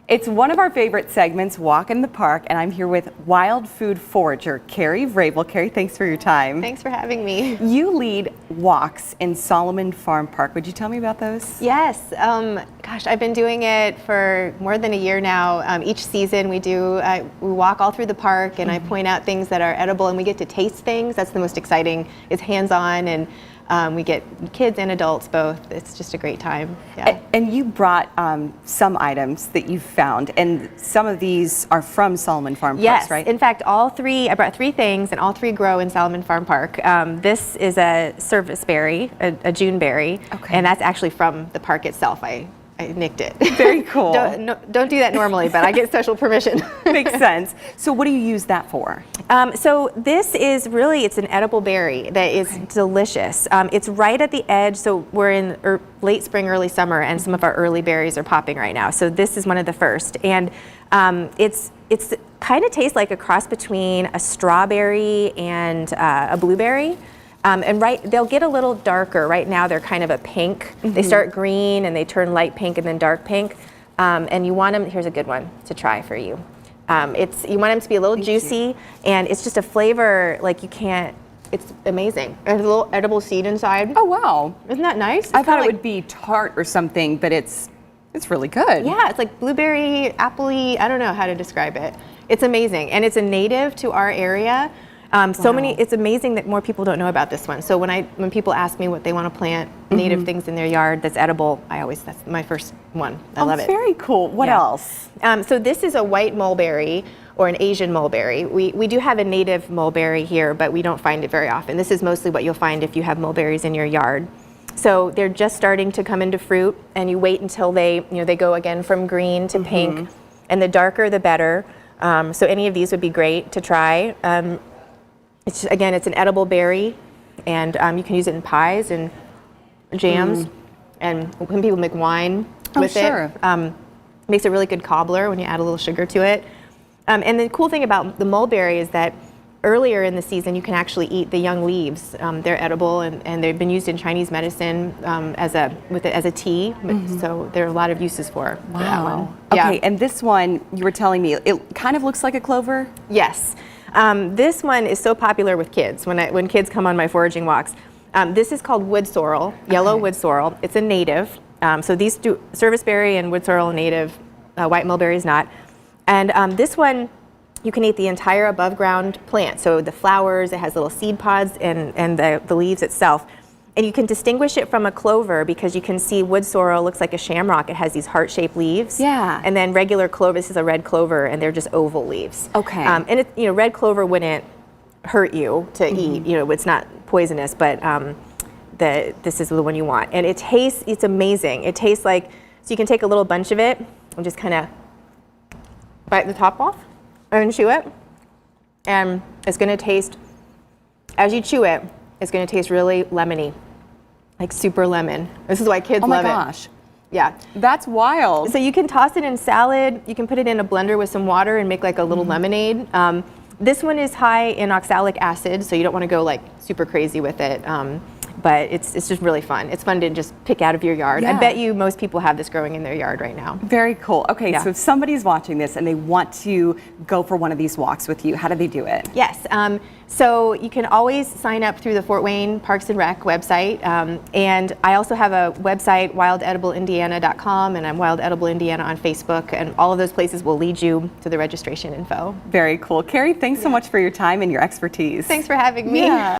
It's one of our favorite segments, Walk in the Park, and I'm here with wild food forager Carrie Vrabel. Carrie, thanks for your time. Thanks for having me. You lead walks in Solomon Farm Park. Would you tell me about those? Yes, gosh, I've been doing it for more than a year now. Each season we walk all through the park, and I point out things that are edible, and we get to taste things. That's the most exciting. It's hands-on, and we get kids and adults both. It's just a great time. Yeah. And you brought some items that you found, and some of these are from Solomon Farm Park, right? In fact, I brought 3 things, and all 3 grow in Solomon Farm Park. This is a service berry, a June berry, and that's actually from the park itself. I nicked it. Very cool. Don't do that normally, but I get special permission. Makes sense. So what do you use that for? So this is it's an edible berry that is delicious. It's right at the edge, so we're in late spring, early summer, and some of our early berries are popping right now. So this is one of the first, and it's kind of tastes like a cross between a strawberry and a blueberry. And they'll get a little darker. Right now they're kind of a pink. They start green and they turn light pink and then dark pink. And you want them, here's a good one to try for you. You want them to be a little juicy, and it's just a flavor like it's amazing. There's a little edible seed inside. Oh wow. Isn't that nice? I thought it would be tart or something, but it's really good. Yeah, it's like blueberry, apple-y, I don't know how to describe it. It's amazing, and it's a native to our area. It's amazing that more people don't know about this one. So when people ask me what they want to plant, native things in their yard that's edible, that's my first one. I love it. Very cool. What else? So this is a white mulberry or an Asian mulberry. We do have a native mulberry here, but we don't find it very often. This is mostly what you'll find if you have mulberries in your yard. So they're just starting to come into fruit, and you wait until they go again from green to pink, and the darker the better. So any of these would be great to try. It's an edible berry, and you can use it in pies and jams, and when people make wine with it, makes a really good cobbler when you add a little sugar to it. And the cool thing about the mulberry is that earlier in the season you can actually eat the young leaves. They're edible, and they've been used in Chinese medicine as a tea. So there are a lot of uses for that one. Okay, and this one you were telling me it kind of looks like a clover. Yes. This one is so popular with kids when kids come on my foraging walks. This is called wood sorrel, yellow wood sorrel. It's a native. So these two, serviceberry and wood sorrel, native. White mulberry is not. And this one, you can eat the entire above ground plant. So the flowers, it has little seed pods, and the leaves itself. And you can distinguish it from a clover because you can see wood sorrel looks like a shamrock. It has these heart-shaped leaves. Yeah. And then regular clover, this is a red clover, and they're just oval leaves. Okay. And red clover wouldn't hurt you to eat. It's not poisonous, but this is the one you want. And it's amazing. It tastes like, so you can take a little bunch of it and just kind of bite the top off and chew it. And it's going to taste, as you chew it, it's going to taste really lemony. Like super lemon. This is why kids love it. Oh my gosh. Yeah. That's wild. So you can toss it in salad. You can put it in a blender with some water and make like a little lemonade. This one is high in oxalic acid, so you don't want to go like super crazy with it. But it's just really fun. It's fun to just pick out of your yard. Yeah. I bet you most people have this growing in their yard right now. Very cool. Okay, so if somebody's watching this and they want to go for one of these walks with you, how do they do it? Yes. So you can always sign up through the Fort Wayne Parks and Rec website. And I also have a website, wildedibleindiana.com, and I'm Wild Edible Indiana on Facebook. And all of those places will lead you to the registration info. Very cool. Carrie, thanks so much for your time and your expertise. Thanks for having me. Yeah.